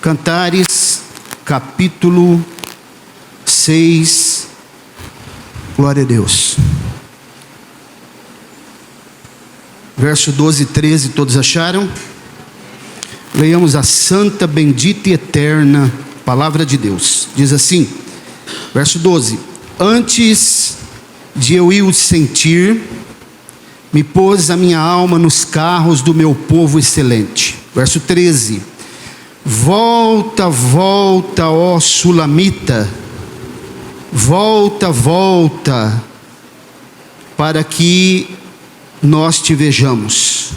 Cantares, capítulo 6, glória a Deus. Verso 12 e 13, todos acharam? Leiamos a santa, bendita e eterna palavra de Deus. Diz assim, verso 12: Antes de eu ir o sentir, me pôs a minha alma nos carros do meu povo excelente. Verso 13: Volta, volta, ó Sulamita, volta, volta, para que nós te vejamos.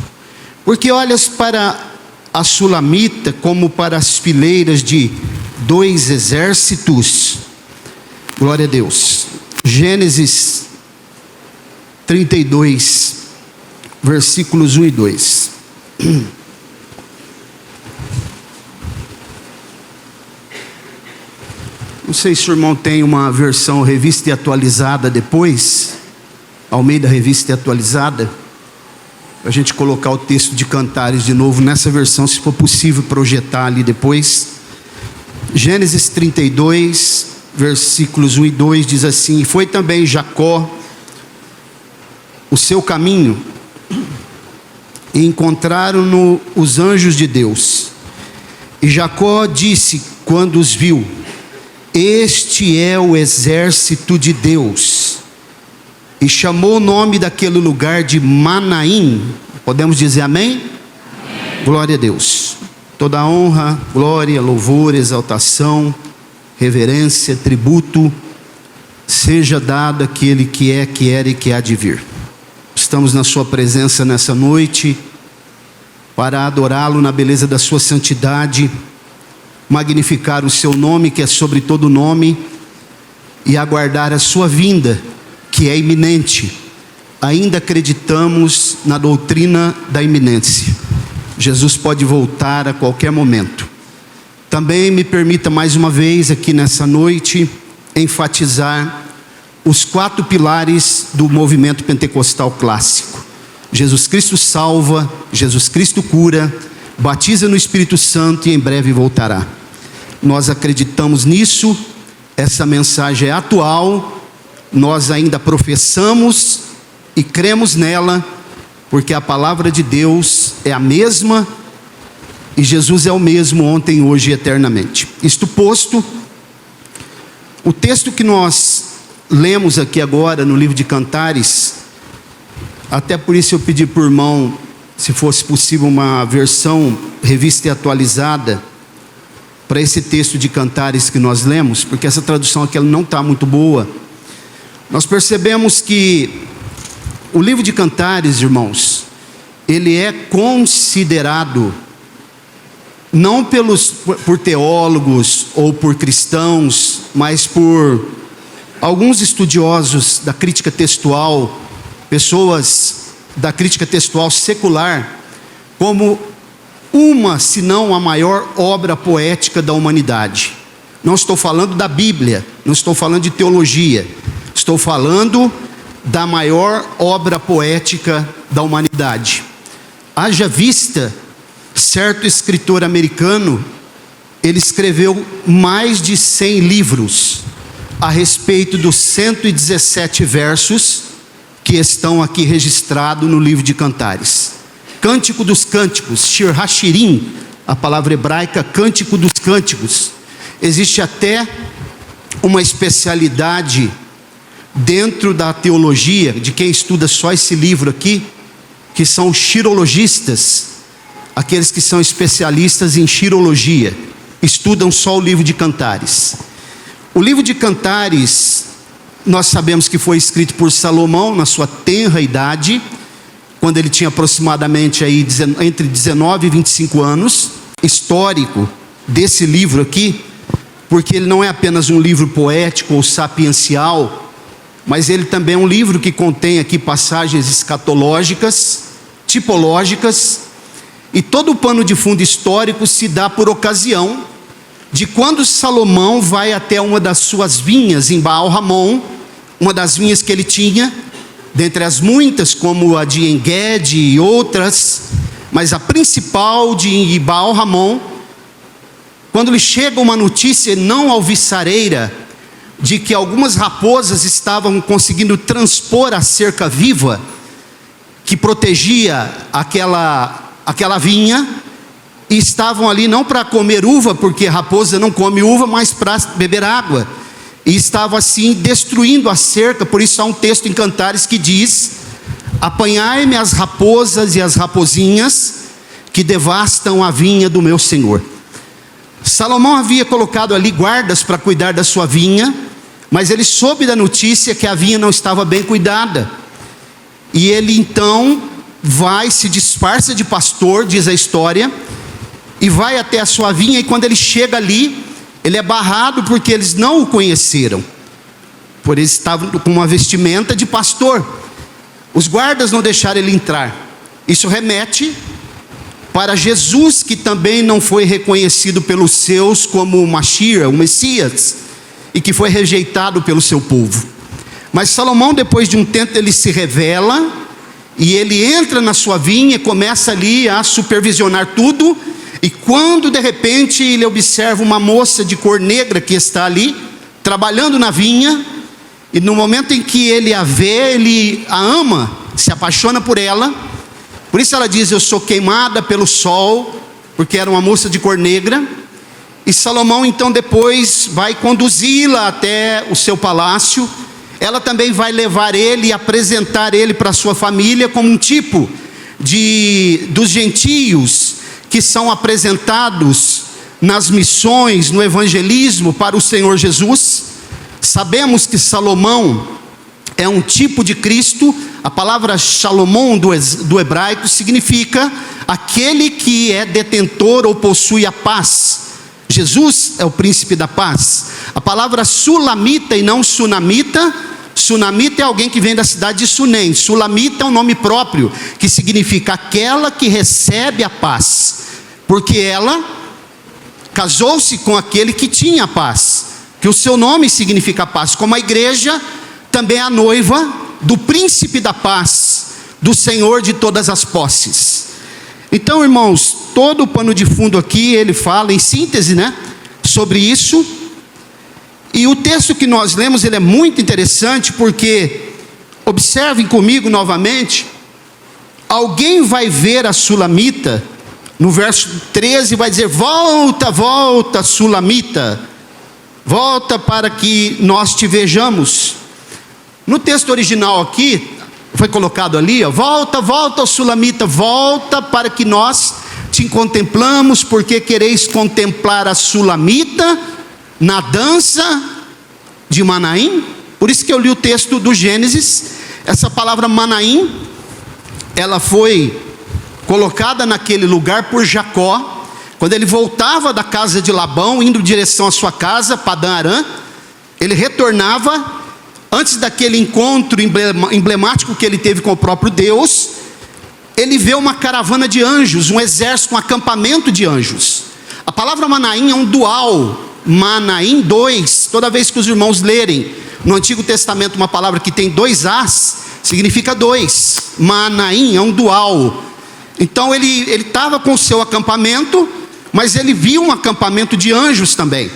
Porque olhas para a Sulamita como para as fileiras de dois exércitos. Glória a Deus. Gênesis 32, versículos 1 e 2. Não sei se o irmão tem uma versão revista e atualizada depois, Almeida Revista e Atualizada, para a gente colocar o texto de Cantares de novo nessa versão, se for possível projetar ali depois. Gênesis 32, versículos 1 e 2 diz assim: E foi também Jacó o seu caminho, e encontraram-no os anjos de Deus. E Jacó disse, quando os viu: Este é o exército de Deus. E chamou o nome daquele lugar de Manaim. Podemos dizer amém? Amém. Glória a Deus. Toda honra, glória, louvor, exaltação, reverência, tributo seja dado àquele que é, que era e que há de vir. Estamos na sua presença nessa noite para adorá-lo na beleza da sua santidade, magnificar o seu nome, que é sobre todo nome, e aguardar a sua vinda, que é iminente. Ainda acreditamos na doutrina da iminência. Jesus pode voltar a qualquer momento. Também me permita mais uma vez aqui nessa noite enfatizar os 4 pilares do movimento pentecostal clássico: Jesus Cristo salva, Jesus Cristo cura, batiza no Espírito Santo e em breve voltará. Nós acreditamos nisso, essa mensagem é atual, nós ainda professamos e cremos nela, porque a palavra de Deus é a mesma, e Jesus é o mesmo ontem, hoje e eternamente. Isto posto, o texto que nós lemos aqui agora no livro de Cantares, até por isso eu pedi para o irmão, se fosse possível, uma versão revista e atualizada para esse texto de Cantares que nós lemos, porque essa tradução aqui ela não está muito boa. Nós percebemos que o livro de Cantares, irmãos, ele é considerado, não por teólogos ou por cristãos, mas por alguns estudiosos da crítica textual, pessoas da crítica textual secular, como uma, se não a maior obra poética da humanidade. Não estou falando da Bíblia, não estou falando de teologia, estou falando da maior obra poética da humanidade. Haja vista, certo escritor americano, ele escreveu mais de 100 livros a respeito dos 117 versos que estão aqui registrados no livro de Cantares. Cântico dos Cânticos, Shir HaShirim, a palavra hebraica, Cântico dos Cânticos. Existe até uma especialidade dentro da teologia, de quem estuda só esse livro aqui, que são os shirologistas, aqueles que são especialistas em shirologia, estudam só o livro de Cantares. O livro de Cantares, nós sabemos que foi escrito por Salomão na sua tenra idade, quando ele tinha aproximadamente aí entre 19 e 25 anos, histórico desse livro aqui, porque ele não é apenas um livro poético ou sapiencial, mas ele também é um livro que contém aqui passagens escatológicas, tipológicas, e todo o pano de fundo histórico se dá por ocasião de quando Salomão vai até uma das suas vinhas em Baal-Ramon, uma das vinhas que ele tinha, dentre as muitas, como a de En-Gedi e outras, mas a principal de Baal-Ramon, quando lhe chega uma notícia não alvissareira de que algumas raposas estavam conseguindo transpor a cerca viva que protegia aquela vinha, e estavam ali não para comer uva, porque a raposa não come uva, mas para beber água, e estavam assim destruindo a cerca. Por isso há um texto em Cantares que diz: apanhai-me as raposas e as rapozinhas que devastam a vinha do meu Senhor. Salomão havia colocado ali guardas para cuidar da sua vinha, mas ele soube da notícia que a vinha não estava bem cuidada, e ele então se disfarça de pastor, diz a história, e vai até a sua vinha. E quando ele chega ali, ele é barrado porque eles não o conheceram, por eles estavam com uma vestimenta de pastor. Os guardas não deixaram ele entrar. Isso remete para Jesus, que também não foi reconhecido pelos seus como o Mashiach, o Messias, e que foi rejeitado pelo seu povo. Mas Salomão, depois de um tempo, ele se revela, e ele entra na sua vinha e começa ali a supervisionar tudo. E quando de repente ele observa uma moça de cor negra que está ali, trabalhando na vinha, e no momento em que ele a vê, ele a ama, se apaixona por ela. Por isso ela diz: eu sou queimada pelo sol, porque era uma moça de cor negra. E Salomão então depois vai conduzi-la até o seu palácio. Ela também vai levar ele e apresentar ele para a sua família, como um tipo dos gentios que são apresentados nas missões, no evangelismo para o Senhor Jesus. Sabemos que Salomão é um tipo de Cristo. A palavra Shalomon do hebraico significa aquele que é detentor ou possui a paz. Jesus é o príncipe da paz. A palavra sulamita e não sunamita. Sunamita é alguém que vem da cidade de Sunem. Sulamita é um nome próprio, que significa aquela que recebe a paz, porque ela casou-se com aquele que tinha a paz, que o seu nome significa paz. Como a igreja também é a noiva do príncipe da paz, do Senhor de todas as posses. Então, irmãos, todo o pano de fundo aqui, ele fala em síntese, sobre isso. E o texto que nós lemos, ele é muito interessante, porque, observem comigo novamente, alguém vai ver a sulamita, no verso 13 vai dizer: volta, volta, sulamita, volta para que nós te vejamos. No texto original aqui, foi colocado ali, volta, volta, sulamita, volta para que nós te contemplamos, porque quereis contemplar a sulamita na dança de Manaim. Por isso que eu li o texto do Gênesis. Essa palavra Manaim, ela foi colocada naquele lugar por Jacó, quando ele voltava da casa de Labão, indo em direção à sua casa, Padã Arã. Ele retornava, antes daquele encontro emblemático que ele teve com o próprio Deus, ele vê uma caravana de anjos, um exército, um acampamento de anjos. A palavra Manaim é um dual, Manaim 2, toda vez que os irmãos lerem no Antigo Testamento uma palavra que tem 2 As, significa 2, Manaim é um dual. Então ele estava com o seu acampamento, mas ele viu um acampamento de anjos também.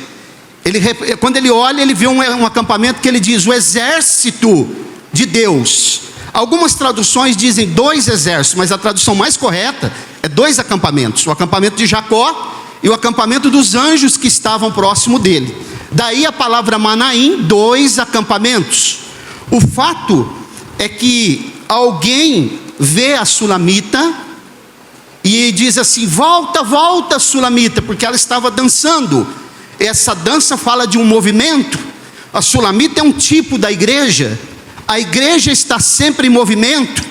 Quando ele olha, ele vê um acampamento que ele diz: o exército de Deus. Algumas traduções dizem 2 exércitos, mas a tradução mais correta é 2 acampamentos: o acampamento de Jacó e o acampamento dos anjos que estavam próximo dele. Daí a palavra Manaim, 2 acampamentos. O fato é que alguém vê a sulamita e diz assim: volta, volta, sulamita, porque ela estava dançando. Essa dança fala de um movimento. A sulamita é um tipo da igreja. A igreja está sempre em movimento.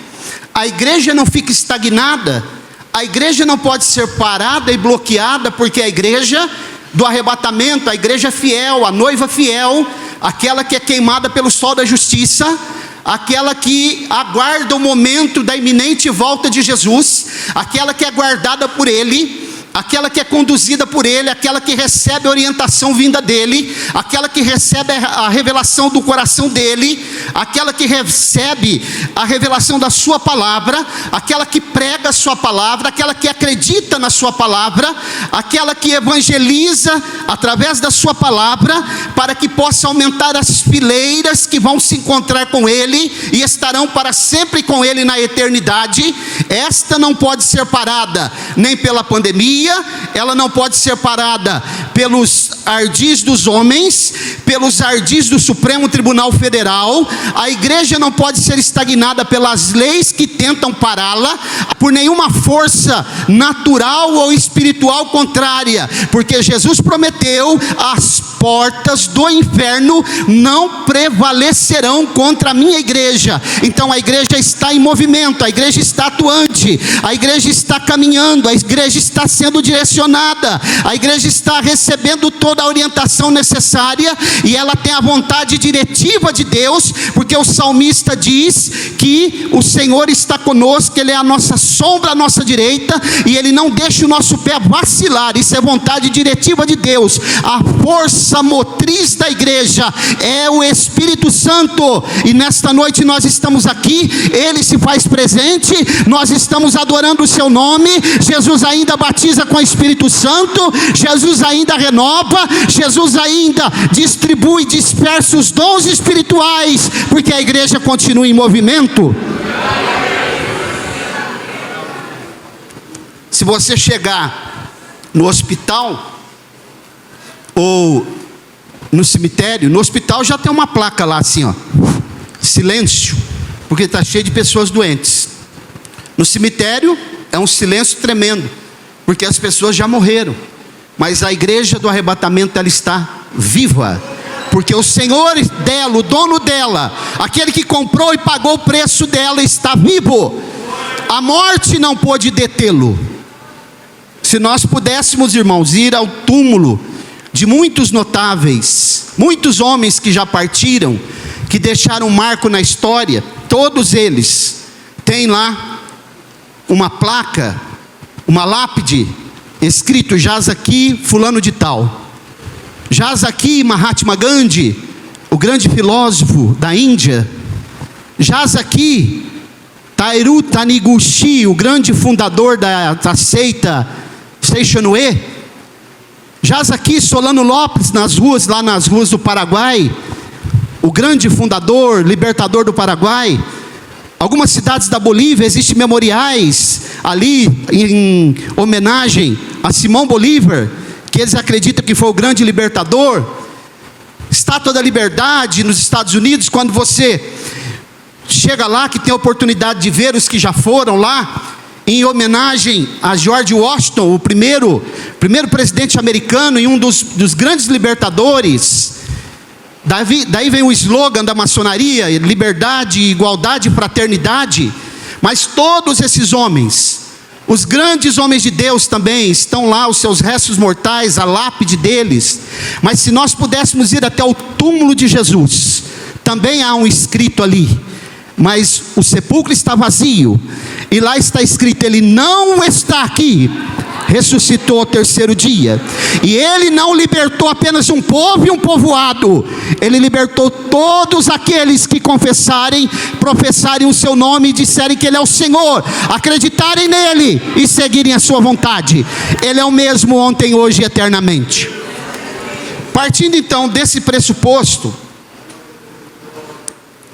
A igreja não fica estagnada. A igreja não pode ser parada e bloqueada, porque a igreja do arrebatamento, a igreja fiel, a noiva fiel, aquela que é queimada pelo sol da justiça, aquela que aguarda o momento da iminente volta de Jesus, aquela que é guardada por Ele, aquela que é conduzida por Ele, aquela que recebe a orientação vinda dEle, aquela que recebe a revelação do coração dEle, aquela que recebe a revelação da sua palavra, aquela que prega a sua palavra, aquela que acredita na sua palavra, aquela que evangeliza através da sua palavra, para que possa aumentar as fileiras que vão se encontrar com Ele e estarão para sempre com Ele na eternidade. Esta não pode ser parada nem pela pandemia, ela não pode ser parada pelos ardis dos homens, pelos ardis do Supremo Tribunal Federal. A igreja não pode ser estagnada pelas leis que tentam pará-la, por nenhuma força natural ou espiritual contrária, porque Jesus prometeu: as portas do inferno não prevalecerão contra a minha igreja. Então a igreja está em movimento, a igreja está atuante, a igreja está caminhando, a igreja está sendo direcionada, a igreja está recebendo toda a orientação necessária, e ela tem a vontade diretiva de Deus, porque o salmista diz que o Senhor está conosco, Ele é a nossa sombra à nossa direita, e Ele não deixa o nosso pé vacilar. Isso é vontade diretiva de Deus. A força motriz da igreja é o Espírito Santo, e nesta noite nós estamos aqui, Ele se faz presente, nós estamos adorando o seu nome. Jesus ainda batiza com o Espírito Santo, Jesus ainda renova, Jesus ainda distribui, dispersa os dons espirituais, porque a igreja continua em movimento. Se você chegar no hospital ou no cemitério, no hospital já tem uma placa lá assim, ó, silêncio, porque está cheio de pessoas doentes. No cemitério é um silêncio tremendo, porque as pessoas já morreram, mas a igreja do arrebatamento, ela está viva, porque o Senhor dela, o dono dela, aquele que comprou e pagou o preço dela, está vivo. A morte não pôde detê-lo. Se nós pudéssemos, irmãos, ir ao túmulo de muitos notáveis, muitos homens que já partiram, que deixaram um marco na história, todos eles têm lá uma placa, uma lápide, escrito: jaz aqui fulano de tal, jaz aqui Mahatma Gandhi, o grande filósofo da Índia, jaz aqui Thairu Taniguchi, o grande fundador da seita Seixonoe, jaz aqui Solano Lopes, lá nas ruas do Paraguai, o grande fundador, libertador do Paraguai. Algumas cidades da Bolívia existem memoriais ali em homenagem a Simão Bolívar, que eles acreditam que foi o grande libertador. Estátua da Liberdade nos Estados Unidos, quando você chega lá, que tem a oportunidade de ver os que já foram lá, em homenagem a George Washington, o primeiro presidente americano e um dos grandes libertadores. Daí vem o slogan da maçonaria: liberdade, igualdade e fraternidade. Mas todos esses homens, os grandes homens de Deus também, estão lá, os seus restos mortais, a lápide deles. Mas se nós pudéssemos ir até o túmulo de Jesus, também há um escrito ali, mas o sepulcro está vazio, e lá está escrito: Ele não está aqui, ressuscitou ao terceiro dia. E Ele não libertou apenas um povo e um povoado, Ele libertou todos aqueles que confessarem, professarem o seu nome e disserem que Ele é o Senhor, acreditarem nele e seguirem a sua vontade. Ele é o mesmo ontem, hoje e eternamente. Partindo então desse pressuposto,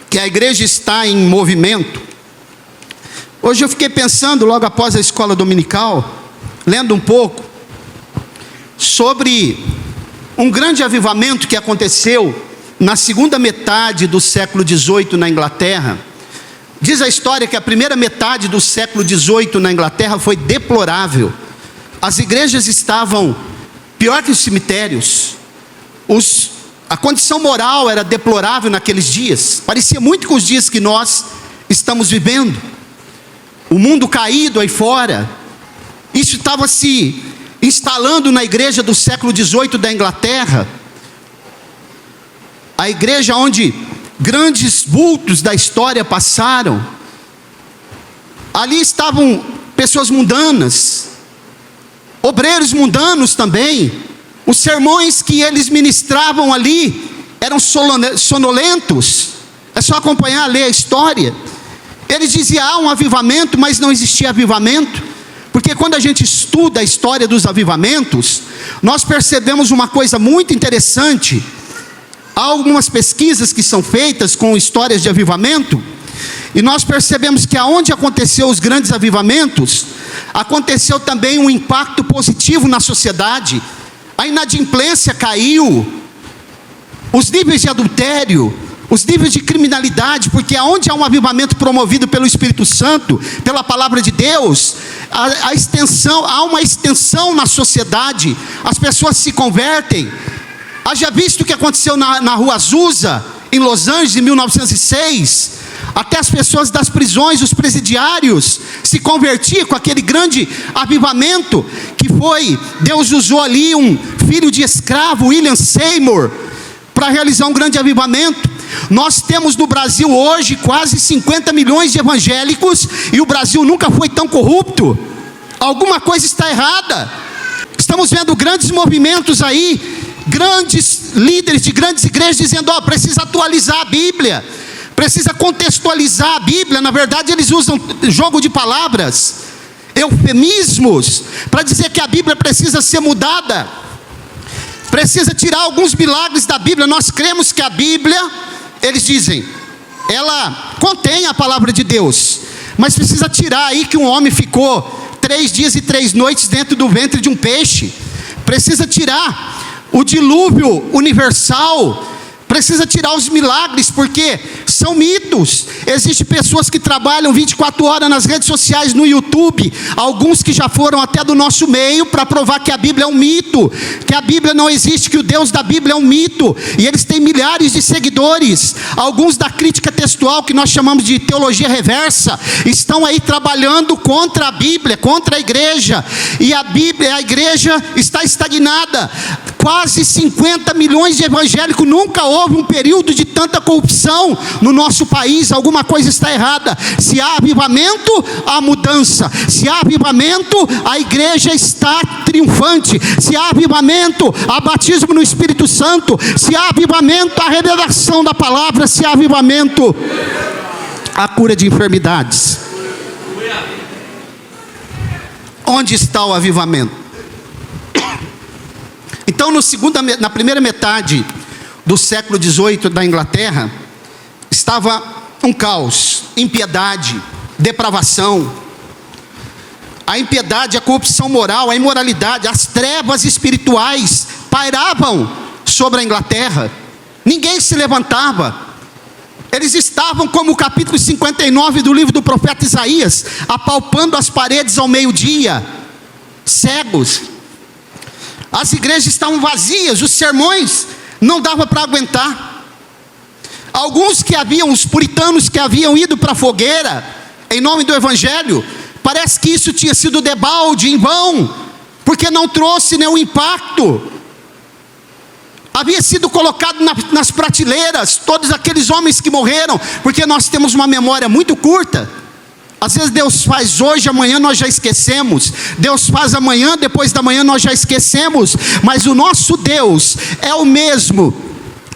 que a igreja está em movimento, hoje eu fiquei pensando, logo após a escola dominical, lendo um pouco sobre um grande avivamento que aconteceu na segunda metade do século XVIII na Inglaterra. Diz a história que a primeira metade do século XVIII na Inglaterra foi deplorável. As igrejas estavam pior que os cemitérios. A condição moral era deplorável naqueles dias. Parecia muito com os dias que nós estamos vivendo. O mundo caído aí fora. Isso estava se instalando na igreja do século XVIII da Inglaterra. A igreja onde grandes vultos da história passaram. Ali estavam pessoas mundanas, obreiros mundanos também. Os sermões que eles ministravam ali eram sonolentos. É só acompanhar, ler a história. Eles diziam, há um avivamento, mas não existia avivamento. Porque quando a gente estuda a história dos avivamentos, nós percebemos uma coisa muito interessante. Há algumas pesquisas que são feitas com histórias de avivamento, e nós percebemos que aonde aconteceu os grandes avivamentos, aconteceu também um impacto positivo na sociedade. A inadimplência caiu, os níveis de adultério, os níveis de criminalidade, porque aonde há um avivamento promovido pelo Espírito Santo, pela palavra de Deus, há uma extensão na sociedade, as pessoas se convertem. Haja visto o que aconteceu na rua Azusa, em Los Angeles, em 1906, até as pessoas das prisões, os presidiários, se convertiam com aquele grande avivamento, que foi, Deus usou ali um filho de escravo, William Seymour, para realizar um grande avivamento. Nós temos no Brasil hoje quase 50 milhões de evangélicos, e o Brasil nunca foi tão corrupto. Alguma coisa está errada. Estamos vendo grandes movimentos aí, grandes líderes de grandes igrejas dizendo, precisa atualizar a Bíblia, precisa contextualizar a Bíblia. Na verdade eles usam jogo de palavras, eufemismos, para dizer que a Bíblia precisa ser mudada, precisa tirar alguns milagres da Bíblia. Nós cremos que a Bíblia, eles dizem, ela contém a palavra de Deus, mas precisa tirar aí que um homem ficou 3 dias e 3 noites dentro do ventre de um peixe, precisa tirar o dilúvio universal, precisa tirar os milagres, porque são mitos. Existem pessoas que trabalham 24 horas nas redes sociais, no YouTube, alguns que já foram até do nosso meio, para provar que a Bíblia é um mito, que a Bíblia não existe, que o Deus da Bíblia é um mito, e eles têm milhares de seguidores. Alguns da crítica textual, que nós chamamos de teologia reversa, estão aí trabalhando contra a Bíblia, contra a igreja, e a igreja está estagnada. Quase 50 milhões de evangélicos, nunca houve um período de tanta corrupção no nosso país. Alguma coisa está errada. Se há avivamento, há mudança. Se há avivamento, a igreja está triunfante. Se há avivamento, há batismo no Espírito Santo. Se há avivamento, há revelação da palavra. Se há avivamento, há cura de enfermidades. Onde está o avivamento? Então, na primeira metade do século XVIII da Inglaterra, estava um caos, impiedade, depravação. A impiedade, a corrupção moral, a imoralidade, as trevas espirituais pairavam sobre a Inglaterra. Ninguém se levantava. Eles estavam como o capítulo 59 do livro do profeta Isaías, apalpando as paredes ao meio-dia, cegos. As igrejas estavam vazias, os sermões não dava para aguentar. Alguns os puritanos que haviam ido para a fogueira em nome do Evangelho, parece que isso tinha sido debalde, em vão, porque não trouxe nenhum impacto. Havia sido colocado nas prateleiras todos aqueles homens que morreram, porque nós temos uma memória muito curta. Às vezes Deus faz hoje, amanhã nós já esquecemos. Deus faz amanhã, depois da manhã nós já esquecemos. Mas o nosso Deus é o mesmo,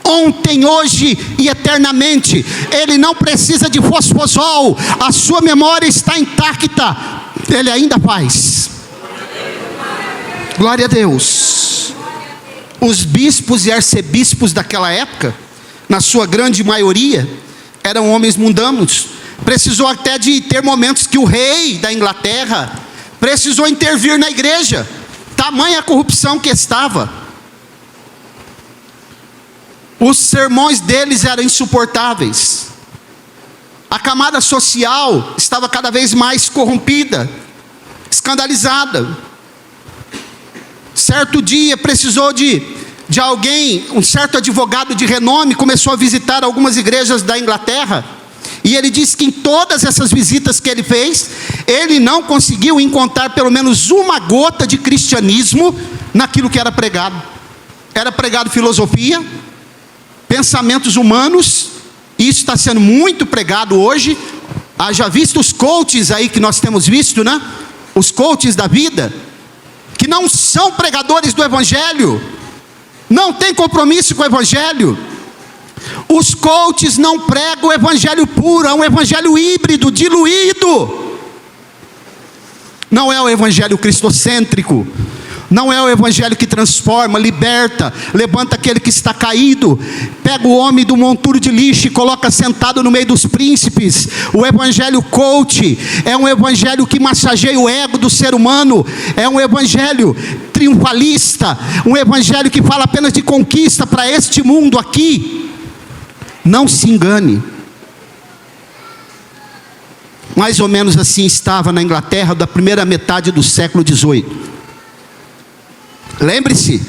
ontem, hoje e eternamente. Ele não precisa de fosfosol, a sua memória está intacta. Ele ainda faz. Glória a Deus. Os bispos e arcebispos daquela época, na sua grande maioria, eram homens mundanos. Precisou até de ter momentos que o rei da Inglaterra precisou intervir na igreja, tamanha a corrupção que estava. Os sermões deles eram insuportáveis. A camada social estava cada vez mais corrompida, escandalizada. Certo dia precisou de alguém, um certo advogado de renome começou a visitar algumas igrejas da Inglaterra. E ele disse que em todas essas visitas que ele fez, ele não conseguiu encontrar pelo menos uma gota de cristianismo naquilo que era pregado. Era pregado filosofia, pensamentos humanos, e isso está sendo muito pregado hoje. Haja visto os coaches aí que nós temos visto, né? Os coaches da vida. que não são pregadores do Evangelho, não tem compromisso com o Evangelho. Os coaches não pregam o Evangelho puro, é um Evangelho híbrido, diluído. Não é o Evangelho cristocêntrico, não é o Evangelho que transforma, liberta, levanta aquele que está caído, pega o homem do monturo de lixo e coloca sentado no meio dos príncipes. O Evangelho coach é um Evangelho que massageia o ego do ser humano, é um Evangelho triunfalista, um Evangelho que fala apenas de conquista para este mundo aqui. Não se engane. Mais ou menos assim estava na Inglaterra da primeira metade do século XVIII. Lembre-se,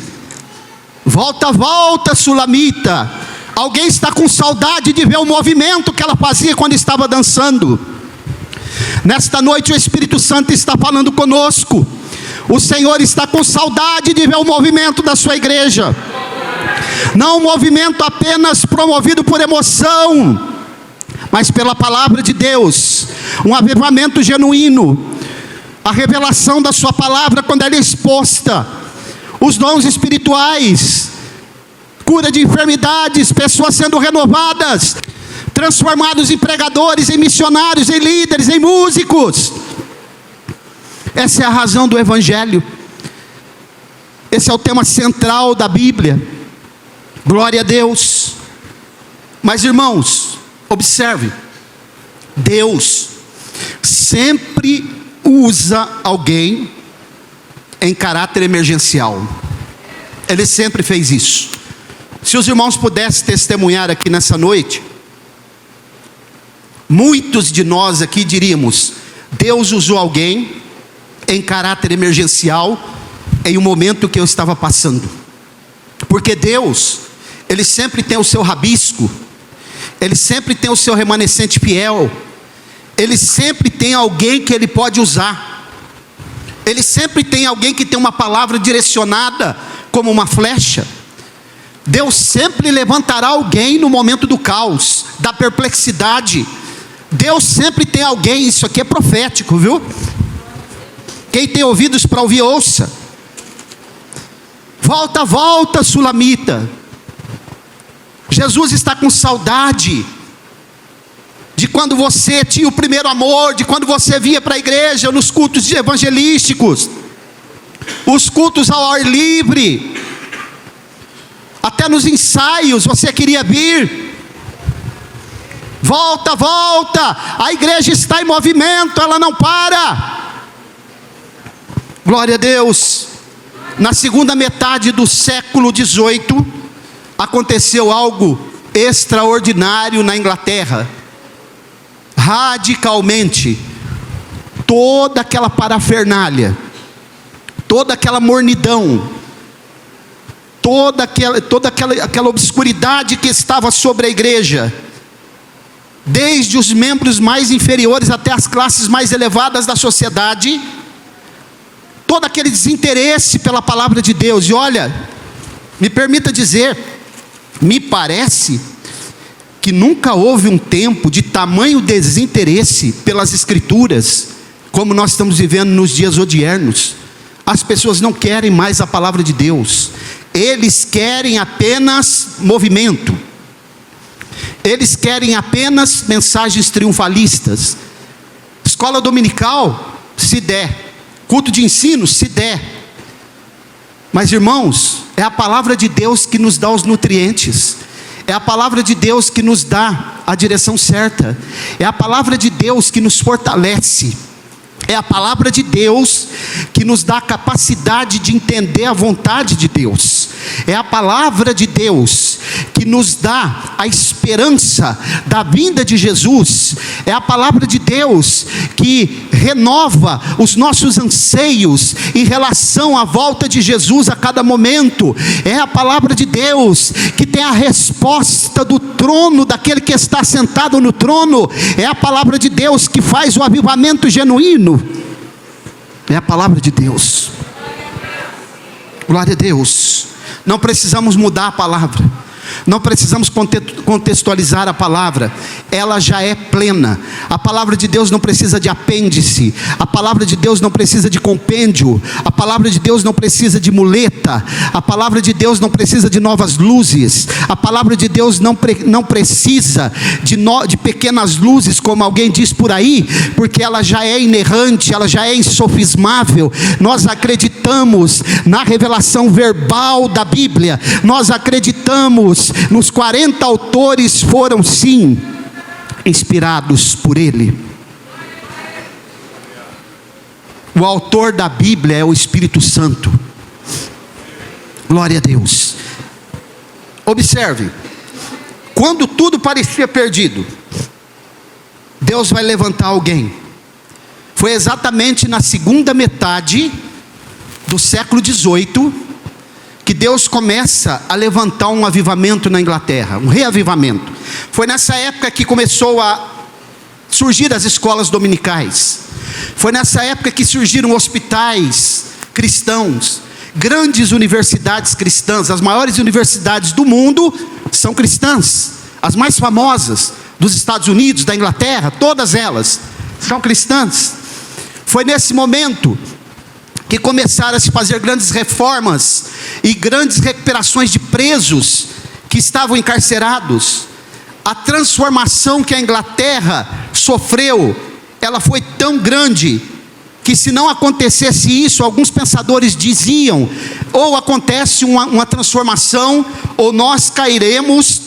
volta, volta, Sulamita. Alguém está com saudade de ver o movimento que ela fazia quando estava dançando. Nesta noite o Espírito Santo está falando conosco. O Senhor está com saudade de ver o movimento da sua igreja. Não um movimento apenas promovido por emoção, mas pela palavra de Deus, um avivamento genuíno, a revelação da sua palavra quando ela é exposta, os dons espirituais, cura de enfermidades, pessoas sendo renovadas, transformados em pregadores, em missionários, em líderes, em músicos. Essa é a razão do Evangelho, esse é o tema central da Bíblia. Glória a Deus. Mas irmãos, observe, Deus sempre usa alguém em caráter emergencial. Ele sempre fez isso. Se os irmãos pudessem testemunhar aqui nessa noite, muitos de nós aqui diríamos: Deus usou alguém em caráter emergencial em um momento que eu estava passando. Porque Deus, Ele sempre tem o seu rabisco, Ele sempre tem o seu remanescente fiel, Ele sempre tem alguém que Ele pode usar, Ele sempre tem alguém que tem uma palavra direcionada como uma flecha. Deus sempre levantará alguém no momento do caos, da perplexidade. Deus sempre tem alguém, isso aqui é profético, viu? Quem tem ouvidos para ouvir, ouça. Volta, volta, Sulamita. Jesus está com saudade de quando você tinha o primeiro amor, de quando você vinha para a igreja, nos cultos evangelísticos, os cultos ao ar livre, até nos ensaios você queria vir. Volta, volta, a igreja está em movimento, ela não para. Glória a Deus. Na segunda metade do século XVIII, aconteceu algo extraordinário na Inglaterra. Radicalmente, toda aquela parafernália, toda aquela mornidão, toda aquela obscuridade que estava sobre a igreja, desde os membros mais inferiores até as classes mais elevadas da sociedade, todo aquele desinteresse pela palavra de Deus. E olha, me permita dizer, me parece que nunca houve um tempo de tamanho desinteresse pelas Escrituras, como nós estamos vivendo nos dias odiernos. As pessoas não querem mais a palavra de Deus, eles querem apenas movimento, eles querem apenas mensagens triunfalistas, escola dominical, se der, culto de ensino, se der. Mas irmãos, é a palavra de Deus que nos dá os nutrientes, é a palavra de Deus que nos dá a direção certa, é a palavra de Deus que nos fortalece, é a palavra de Deus que nos dá a capacidade de entender a vontade de Deus, é a palavra de Deus que nos dá a esperança da vinda de Jesus, é a palavra de Deus que renova os nossos anseios em relação à volta de Jesus a cada momento, é a palavra de Deus que tem a resposta do trono daquele que está sentado no trono, é a palavra de Deus que faz o avivamento genuíno, é a palavra de Deus. Glória a Deus. Não precisamos mudar a palavra, não precisamos contextualizar a palavra, ela já é plena. A palavra de Deus não precisa de apêndice, a palavra de Deus não precisa de compêndio, a palavra de Deus não precisa de muleta, a palavra de Deus não precisa de novas luzes, a palavra de Deus não precisa de pequenas luzes, como alguém diz por aí, porque ela já é inerrante, ela já é insofismável. Nós acreditamos na revelação verbal da Bíblia, nós acreditamos nos 40 autores, foram sim inspirados por Ele. O autor da Bíblia é o Espírito Santo. Glória a Deus. Observe, quando tudo parecia perdido, Deus vai levantar alguém. Foi exatamente na segunda metade do século XVIII que Deus começa a levantar um avivamento na Inglaterra, um reavivamento. Foi nessa época que começou a surgir as escolas dominicais. Foi nessa época que surgiram hospitais cristãos, grandes universidades cristãs. As maiores universidades do mundo são cristãs. As mais famosas dos Estados Unidos, da Inglaterra, todas elas são cristãs. Foi nesse momento que começaram a se fazer grandes reformas e grandes recuperações de presos que estavam encarcerados. A transformação que a Inglaterra sofreu, ela foi tão grande, que se não acontecesse isso, alguns pensadores diziam, ou acontece uma transformação, ou nós cairemos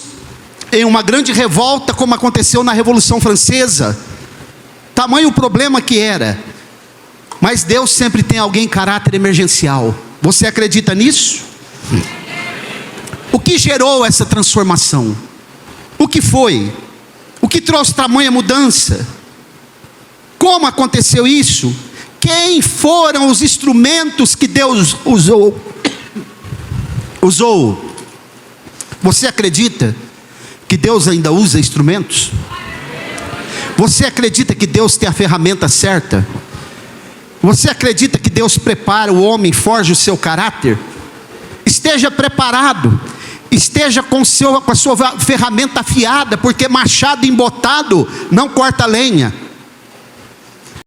em uma grande revolta, como aconteceu na Revolução Francesa. Tamanho o problema que era. Mas Deus sempre tem alguém em caráter emergencial. Você acredita nisso? O que gerou essa transformação? O que foi? O que trouxe tamanha mudança? Como aconteceu isso? Quem foram os instrumentos que Deus usou? Você acredita que Deus ainda usa instrumentos? Você acredita que Deus tem a ferramenta certa? Você acredita que Deus prepara o homem, forja o seu caráter? Esteja preparado, esteja com a sua ferramenta afiada, porque machado embotado não corta lenha.